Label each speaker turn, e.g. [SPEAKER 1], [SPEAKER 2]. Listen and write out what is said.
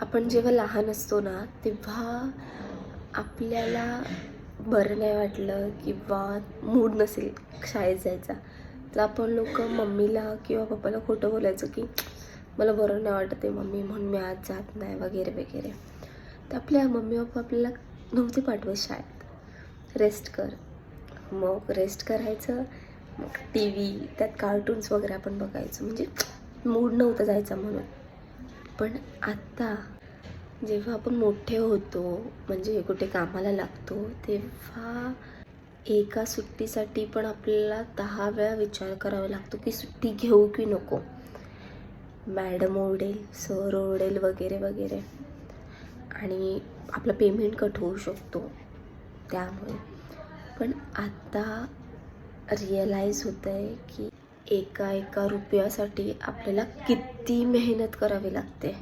[SPEAKER 1] आपण जेव्हा लहान असतो ना तेव्हा आपल्याला बरं नाही वाटलं किंवा मूड नसेल शाळेत जायचा तर आपण लोक मम्मीला किंवा पप्पाला खोटं बोलायचं की मला बरं नाही वाटत आहे मम्मी म्हणून मी आज जात नाही वगैरे वगैरे. तर आपल्या मम्मी पप्पा आपल्याला नव्हते पाठवत शाळेत, रेस्ट कर. मग रेस्ट करायचं, मग टी व्ही त्यात कार्टून्स वगैरे आपण बघायचो, म्हणजे मूड नव्हता जायचा म्हणून. पण आत्ता जेव्हा आपण मोठे होतो म्हणजे कुठे कामाला लागतो तेव्हा एका सुट्टीसाठी पण आपल्याला 10 वेळा विचार करावा लागतो की सुट्टी घेऊ की नको. मॅडम ओरडेल, सर ओरडेल वगैरे वगैरे, आणि आपलं पेमेंट कट होऊ शकतो त्यामुळे. पण आता रिअलाईज होतं आहे की एका रुपयासाठी आपल्याला किती मेहनत करावी लागते.